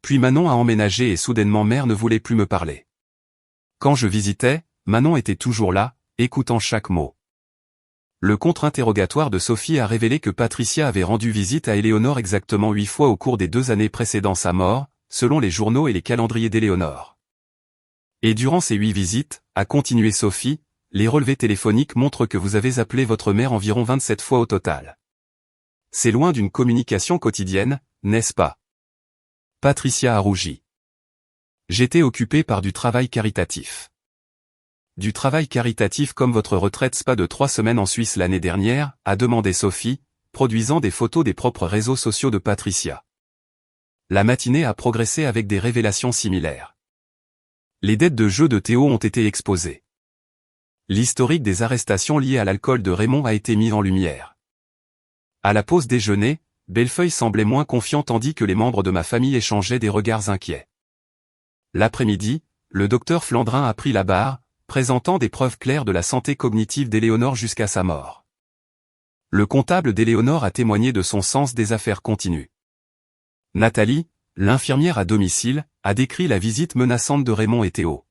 Puis Manon a emménagé et soudainement mère ne voulait plus me parler. Quand je visitais, Manon était toujours là, écoutant chaque mot. Le contre-interrogatoire de Sophie a révélé que Patricia avait rendu visite à Éléonore exactement 8 fois au cours des 2 années précédant sa mort, selon les journaux et les calendriers d'Éléonore. Et durant ces 8 visites, a continué Sophie, les relevés téléphoniques montrent que vous avez appelé votre mère environ 27 fois au total. C'est loin d'une communication quotidienne, n'est-ce pas? Patricia a rougi. J'étais occupé par du travail caritatif. Du travail caritatif comme votre retraite spa de 3 semaines en Suisse l'année dernière, a demandé Sophie, produisant des photos des propres réseaux sociaux de Patricia. La matinée a progressé avec des révélations similaires. Les dettes de jeux de Théo ont été exposées. L'historique des arrestations liées à l'alcool de Raymond a été mis en lumière. À la pause déjeuner, Bellefeuille semblait moins confiant tandis que les membres de ma famille échangeaient des regards inquiets. L'après-midi, le docteur Flandrin a pris la barre, présentant des preuves claires de la santé cognitive d'Éléonore jusqu'à sa mort. Le comptable d'Éléonore a témoigné de son sens des affaires continues. Nathalie, l'infirmière à domicile, a décrit la visite menaçante de Raymond et Théo.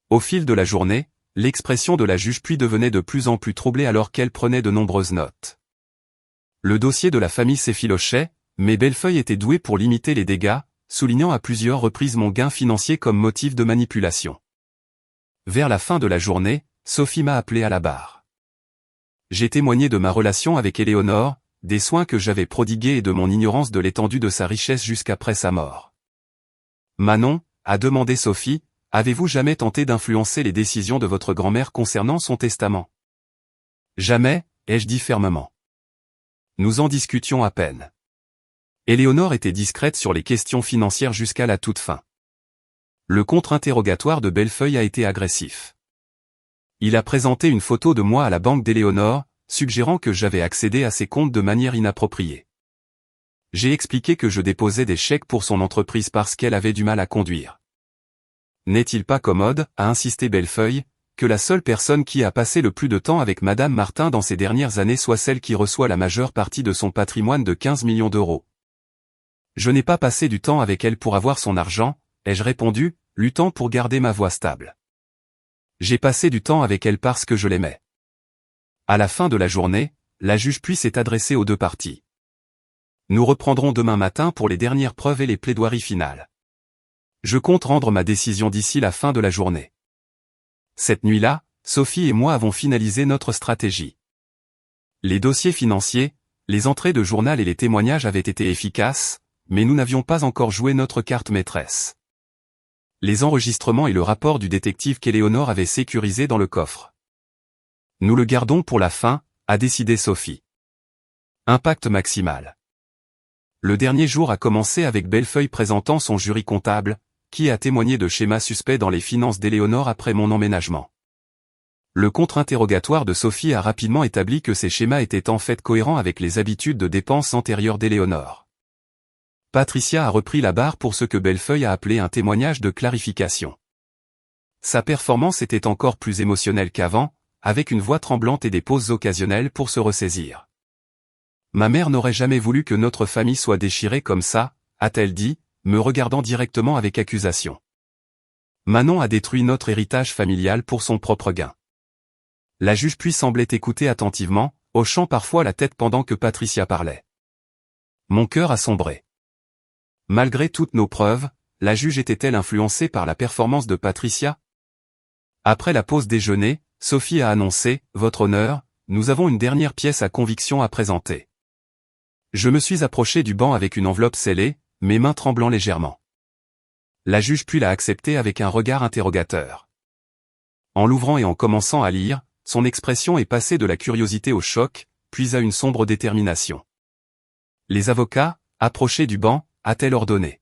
Au fil de la journée, l'expression de la juge puis devenait de plus en plus troublée alors qu'elle prenait de nombreuses notes. Le dossier de la famille s'effilochait, mais Bellefeuille était doué pour limiter les dégâts, soulignant à plusieurs reprises mon gain financier comme motif de manipulation. Vers la fin de la journée, Sophie m'a appelé à la barre. J'ai témoigné de ma relation avec Éléonore, des soins que j'avais prodigués et de mon ignorance de l'étendue de sa richesse jusqu'après sa mort. Manon, a demandé Sophie, avez-vous jamais tenté d'influencer les décisions de votre grand-mère concernant son testament? Jamais, ai-je dit fermement. Nous en discutions à peine. Éléonore était discrète sur les questions financières jusqu'à la toute fin. Le contre-interrogatoire de Bellefeuille a été agressif. Il a présenté une photo de moi à la banque d'Éléonore, suggérant que j'avais accédé à ses comptes de manière inappropriée. J'ai expliqué que je déposais des chèques pour son entreprise parce qu'elle avait du mal à conduire. N'est-il pas commode, a insisté Bellefeuille, que la seule personne qui a passé le plus de temps avec Madame Martin dans ces dernières années soit celle qui reçoit la majeure partie de son patrimoine de 15 millions d'euros. Je n'ai pas passé du temps avec elle pour avoir son argent, ai-je répondu, luttant pour garder ma voix stable. J'ai passé du temps avec elle parce que je l'aimais. À la fin de la journée, la juge puis s'est adressée aux deux parties. Nous reprendrons demain matin pour les dernières preuves et les plaidoiries finales. Je compte rendre ma décision d'ici la fin de la journée. Cette nuit-là, Sophie et moi avons finalisé notre stratégie. Les dossiers financiers, les entrées de journal et les témoignages avaient été efficaces, mais nous n'avions pas encore joué notre carte maîtresse. Les enregistrements et le rapport du détective qu'Éléonore avait sécurisé dans le coffre. Nous le gardons pour la fin, a décidé Sophie. Impact maximal. Le dernier jour a commencé avec Bellefeuille présentant son jury comptable, qui a témoigné de schémas suspects dans les finances d'Éléonore après mon emménagement. Le contre-interrogatoire de Sophie a rapidement établi que ces schémas étaient en fait cohérents avec les habitudes de dépenses antérieures d'Éléonore. Patricia a repris la barre pour ce que Bellefeuille a appelé un témoignage de clarification. Sa performance était encore plus émotionnelle qu'avant, avec une voix tremblante et des pauses occasionnelles pour se ressaisir. Ma mère n'aurait jamais voulu que notre famille soit déchirée comme ça, a-t-elle dit, me regardant directement avec accusation. Manon a détruit notre héritage familial pour son propre gain. La juge puis semblait écouter attentivement, hochant parfois la tête pendant que Patricia parlait. Mon cœur a sombré. Malgré toutes nos preuves, la juge était-elle influencée par la performance de Patricia? Après la pause déjeuner, Sophie a annoncé, « Votre honneur, nous avons une dernière pièce à conviction à présenter. » Je me suis approché du banc avec une enveloppe scellée, mes mains tremblant légèrement. La juge puis l'a acceptée avec un regard interrogateur. En l'ouvrant et en commençant à lire, son expression est passée de la curiosité au choc, puis à une sombre détermination. Les avocats, approchés du banc, a-t-elle ordonné.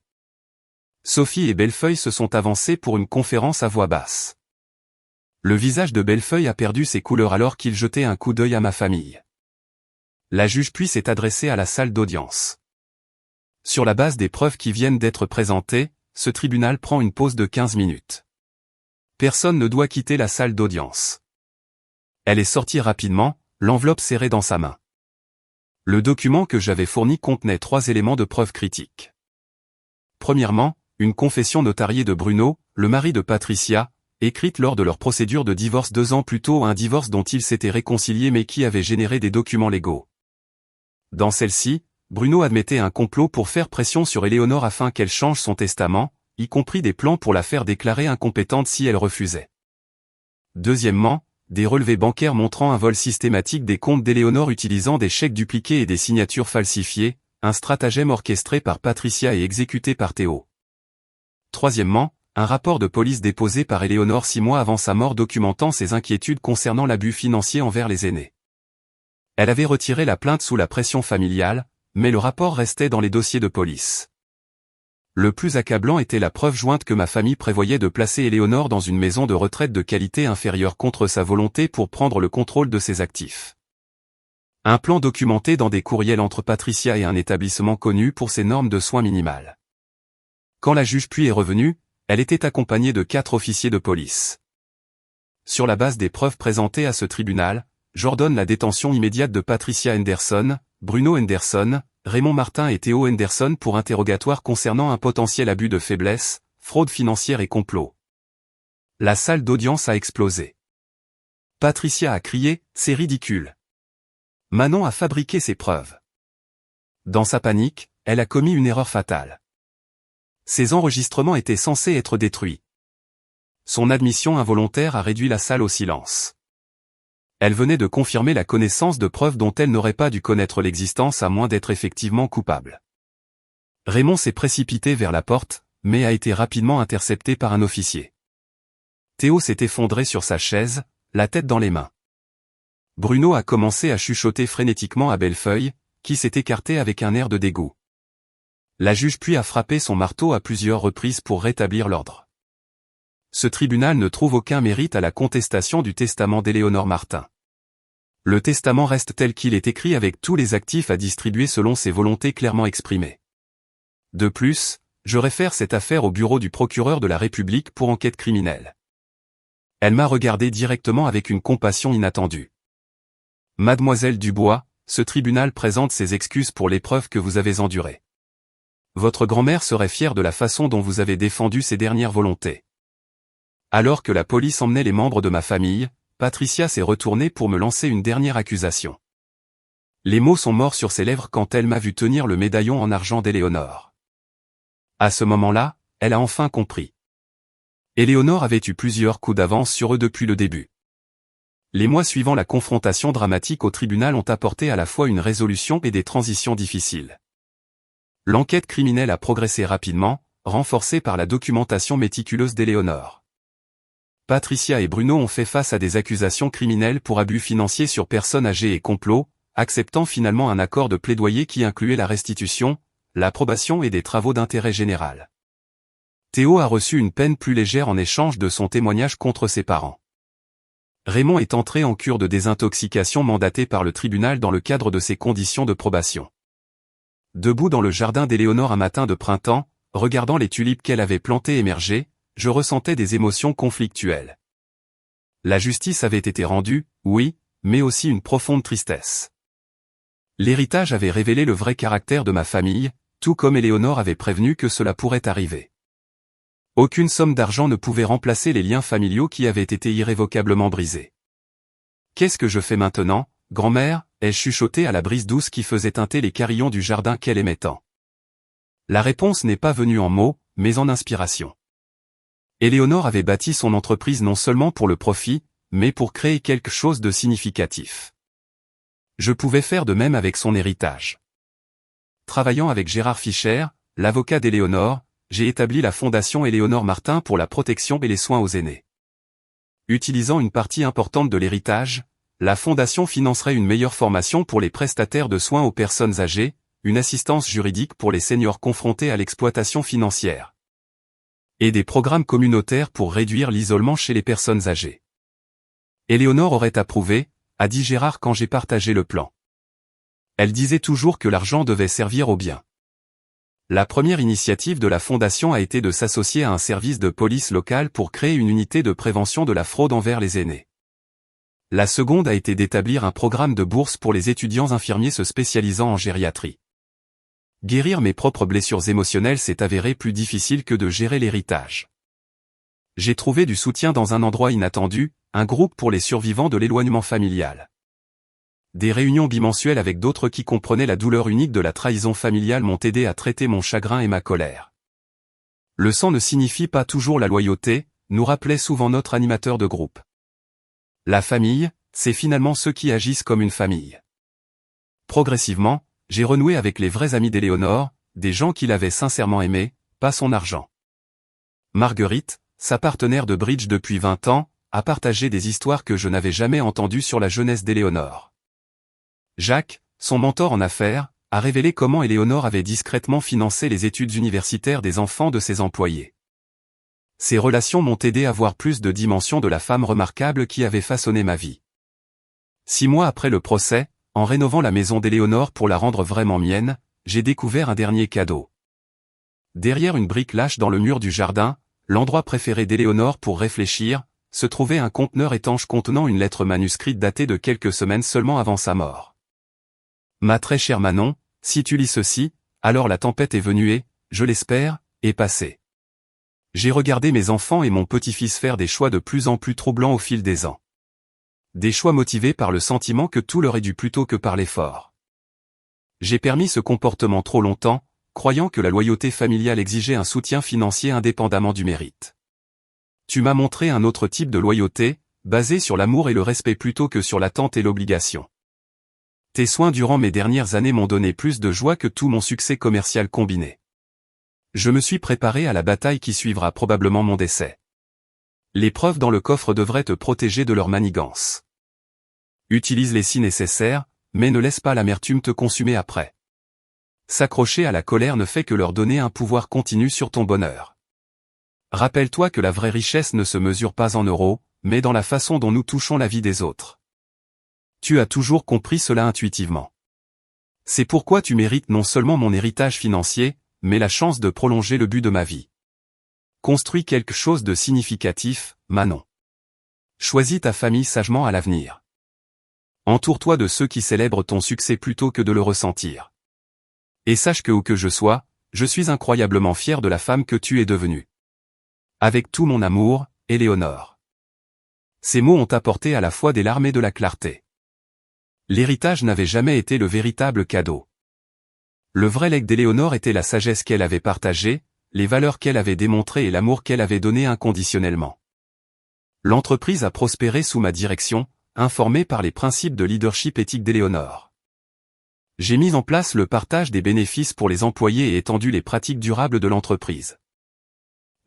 Sophie et Bellefeuille se sont avancés pour une conférence à voix basse. Le visage de Bellefeuille a perdu ses couleurs alors qu'il jetait un coup d'œil à ma famille. La juge puis s'est adressée à la salle d'audience. Sur la base des preuves qui viennent d'être présentées, ce tribunal prend une pause de 15 minutes. Personne ne doit quitter la salle d'audience. Elle est sortie rapidement, l'enveloppe serrée dans sa main. Le document que j'avais fourni contenait 3 éléments de preuve critiques. Premièrement, une confession notariée de Bruno, le mari de Patricia, écrite lors de leur procédure de divorce 2 ans plus tôt, un divorce dont ils s'étaient réconciliés mais qui avait généré des documents légaux. Dans celle-ci, Bruno admettait un complot pour faire pression sur Éléonore afin qu'elle change son testament, y compris des plans pour la faire déclarer incompétente si elle refusait. Deuxièmement, des relevés bancaires montrant un vol systématique des comptes d'Éléonore utilisant des chèques dupliqués et des signatures falsifiées, un stratagème orchestré par Patricia et exécuté par Théo. Troisièmement, un rapport de police déposé par Éléonore 6 mois avant sa mort documentant ses inquiétudes concernant l'abus financier envers les aînés. Elle avait retiré la plainte sous la pression familiale, mais le rapport restait dans les dossiers de police. Le plus accablant était la preuve jointe que ma famille prévoyait de placer Éléonore dans une maison de retraite de qualité inférieure contre sa volonté pour prendre le contrôle de ses actifs. Un plan documenté dans des courriels entre Patricia et un établissement connu pour ses normes de soins minimales. Quand la juge puis est revenue, elle était accompagnée de 4 officiers de police. Sur la base des preuves présentées à ce tribunal, j'ordonne la détention immédiate de Patricia Henderson, Bruno Henderson, Raymond Martin et Théo Henderson pour interrogatoire concernant un potentiel abus de faiblesse, fraude financière et complot. La salle d'audience a explosé. Patricia a crié, « C'est ridicule !» Manon a fabriqué ses preuves. Dans sa panique, elle a commis une erreur fatale. Ces enregistrements étaient censés être détruits. son admission involontaire a réduit la salle au silence. Elle venait de confirmer la connaissance de preuves dont elle n'aurait pas dû connaître l'existence à moins d'être effectivement coupable. Raymond s'est précipité vers la porte, mais a été rapidement intercepté par un officier. Théo s'est effondré sur sa chaise, la tête dans les mains. Bruno a commencé à chuchoter frénétiquement à Bellefeuille, qui s'est écarté avec un air de dégoût. La juge puis a frappé son marteau à plusieurs reprises pour rétablir l'ordre. Ce tribunal ne trouve aucun mérite à la contestation du testament d'Éléonore Martin. Le testament reste tel qu'il est écrit avec tous les actifs à distribuer selon ses volontés clairement exprimées. De plus, je réfère cette affaire au bureau du procureur de la République pour enquête criminelle. Elle m'a regardé directement avec une compassion inattendue. Mademoiselle Dubois, ce tribunal présente ses excuses pour l'épreuve que vous avez endurée. Votre grand-mère serait fière de la façon dont vous avez défendu ses dernières volontés. Alors que la police emmenait les membres de ma famille, Patricia s'est retournée pour me lancer une dernière accusation. Les mots sont morts sur ses lèvres quand elle m'a vu tenir le médaillon en argent d'Éléonore. À ce moment-là, elle a enfin compris. Éléonore avait eu plusieurs coups d'avance sur eux depuis le début. Les mois suivant la confrontation dramatique au tribunal ont apporté à la fois une résolution et des transitions difficiles. L'enquête criminelle a progressé rapidement, renforcée par la documentation méticuleuse d'Éléonore. Patricia et Bruno ont fait face à des accusations criminelles pour abus financiers sur personnes âgées et complot, acceptant finalement un accord de plaidoyer qui incluait la restitution, l'approbation et des travaux d'intérêt général. Théo a reçu une peine plus légère en échange de son témoignage contre ses parents. Raymond est entré en cure de désintoxication mandatée par le tribunal dans le cadre de ses conditions de probation. Debout dans le jardin d'Éléonore un matin de printemps, regardant les tulipes qu'elle avait plantées émerger, je ressentais des émotions conflictuelles. La justice avait été rendue, oui, mais aussi une profonde tristesse. L'héritage avait révélé le vrai caractère de ma famille, tout comme Éléonore avait prévenu que cela pourrait arriver. Aucune somme d'argent ne pouvait remplacer les liens familiaux qui avaient été irrévocablement brisés. « Qu'est-ce que je fais maintenant, grand-mère » ai-je chuchoté à la brise douce qui faisait teinter les carillons du jardin qu'elle aimait tant. La réponse n'est pas venue en mots, mais en inspiration. Éléonore avait bâti son entreprise non seulement pour le profit, mais pour créer quelque chose de significatif. Je pouvais faire de même avec son héritage. Travaillant avec Gérard Fischer, l'avocat d'Éléonore, j'ai établi la fondation Éléonore Martin pour la protection et les soins aux aînés. Utilisant une partie importante de l'héritage, la fondation financerait une meilleure formation pour les prestataires de soins aux personnes âgées, une assistance juridique pour les seniors confrontés à l'exploitation financière, et des programmes communautaires pour réduire l'isolement chez les personnes âgées. Éléonore aurait approuvé, a dit Gérard quand j'ai partagé le plan. Elle disait toujours que l'argent devait servir au bien. La première initiative de la fondation a été de s'associer à un service de police local pour créer une unité de prévention de la fraude envers les aînés. La seconde a été d'établir un programme de bourse pour les étudiants infirmiers se spécialisant en gériatrie. Guérir mes propres blessures émotionnelles s'est avéré plus difficile que de gérer l'héritage. J'ai trouvé du soutien dans un endroit inattendu, un groupe pour les survivants de l'éloignement familial. Des réunions bimensuelles avec d'autres qui comprenaient la douleur unique de la trahison familiale m'ont aidé à traiter mon chagrin et ma colère. Le sang ne signifie pas toujours la loyauté, nous rappelait souvent notre animateur de groupe. La famille, c'est finalement ceux qui agissent comme une famille. Progressivement, j'ai renoué avec les vrais amis d'Éléonore, des gens qui l'avaient sincèrement aimé, pas son argent. Marguerite, sa partenaire de bridge depuis 20 ans, a partagé des histoires que je n'avais jamais entendues sur la jeunesse d'Éléonore. Jacques, son mentor en affaires, a révélé comment Éléonore avait discrètement financé les études universitaires des enfants de ses employés. Ces relations m'ont aidé à voir plus de dimensions de la femme remarquable qui avait façonné ma vie. 6 mois après le procès, en rénovant la maison d'Éléonore pour la rendre vraiment mienne, j'ai découvert un dernier cadeau. Derrière une brique lâche dans le mur du jardin, l'endroit préféré d'Éléonore pour réfléchir, se trouvait un conteneur étanche contenant une lettre manuscrite datée de quelques semaines seulement avant sa mort. Ma très chère Manon, si tu lis ceci, alors la tempête est venue et, je l'espère, est passée. J'ai regardé mes enfants et mon petit-fils faire des choix de plus en plus troublants au fil des ans. Des choix motivés par le sentiment que tout leur est dû plutôt que par l'effort. J'ai permis ce comportement trop longtemps, croyant que la loyauté familiale exigeait un soutien financier indépendamment du mérite. Tu m'as montré un autre type de loyauté, basé sur l'amour et le respect plutôt que sur l'attente et l'obligation. Tes soins durant mes dernières années m'ont donné plus de joie que tout mon succès commercial combiné. Je me suis préparé à la bataille qui suivra probablement mon décès. Les preuves dans le coffre devraient te protéger de leur manigance. Utilise-les si nécessaire, mais ne laisse pas l'amertume te consumer après. S'accrocher à la colère ne fait que leur donner un pouvoir continu sur ton bonheur. Rappelle-toi que la vraie richesse ne se mesure pas en euros, mais dans la façon dont nous touchons la vie des autres. Tu as toujours compris cela intuitivement. C'est pourquoi tu mérites non seulement mon héritage financier, mais la chance de prolonger le but de ma vie. Construis quelque chose de significatif, Manon. Choisis ta famille sagement à l'avenir. Entoure-toi de ceux qui célèbrent ton succès plutôt que de le ressentir. Et sache que où que je sois, je suis incroyablement fier de la femme que tu es devenue. Avec tout mon amour, Éléonore. Ces mots ont apporté à la fois des larmes et de la clarté. L'héritage n'avait jamais été le véritable cadeau. Le vrai legs d'Éléonore était la sagesse qu'elle avait partagée, les valeurs qu'elle avait démontrées et l'amour qu'elle avait donné inconditionnellement. L'entreprise a prospéré sous ma direction, informée par les principes de leadership éthique d'Éléonore. J'ai mis en place le partage des bénéfices pour les employés et étendu les pratiques durables de l'entreprise.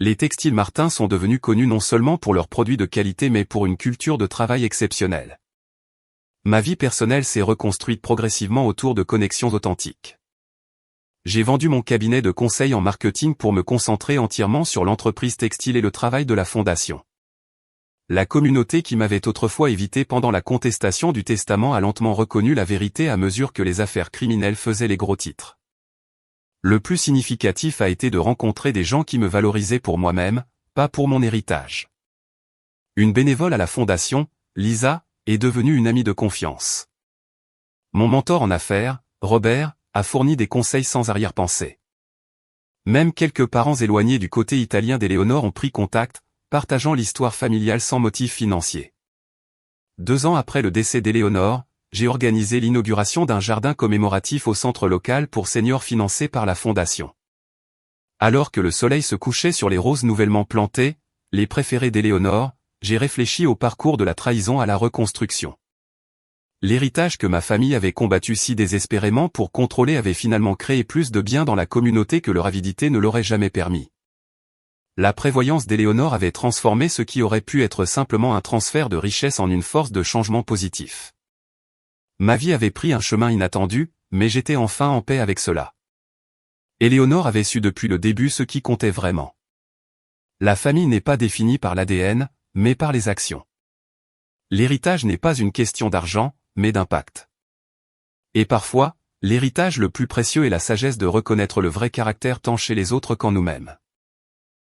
Les textiles Martin sont devenus connus non seulement pour leurs produits de qualité mais pour une culture de travail exceptionnelle. Ma vie personnelle s'est reconstruite progressivement autour de connexions authentiques. J'ai vendu mon cabinet de conseil en marketing pour me concentrer entièrement sur l'entreprise textile et le travail de la fondation. La communauté qui m'avait autrefois évité pendant la contestation du testament a lentement reconnu la vérité à mesure que les affaires criminelles faisaient les gros titres. Le plus significatif a été de rencontrer des gens qui me valorisaient pour moi-même, pas pour mon héritage. Une bénévole à la fondation, Lisa, est devenue une amie de confiance. Mon mentor en affaires, Robert, a fourni des conseils sans arrière-pensée. Même quelques parents éloignés du côté italien d'Éléonore ont pris contact, partageant l'histoire familiale sans motif financier. 2 ans après le décès d'Éléonore, j'ai organisé l'inauguration d'un jardin commémoratif au centre local pour seniors financé par la fondation. Alors que le soleil se couchait sur les roses nouvellement plantées, les préférés d'Éléonore, j'ai réfléchi au parcours de la trahison à la reconstruction. L'héritage que ma famille avait combattu si désespérément pour contrôler avait finalement créé plus de bien dans la communauté que leur avidité ne l'aurait jamais permis. La prévoyance d'Éléonore avait transformé ce qui aurait pu être simplement un transfert de richesse en une force de changement positif. Ma vie avait pris un chemin inattendu, mais j'étais enfin en paix avec cela. Éléonore avait su depuis le début ce qui comptait vraiment. La famille n'est pas définie par l'ADN, mais par les actions. L'héritage n'est pas une question d'argent, mais d'impact. Et parfois, l'héritage le plus précieux est la sagesse de reconnaître le vrai caractère tant chez les autres qu'en nous-mêmes.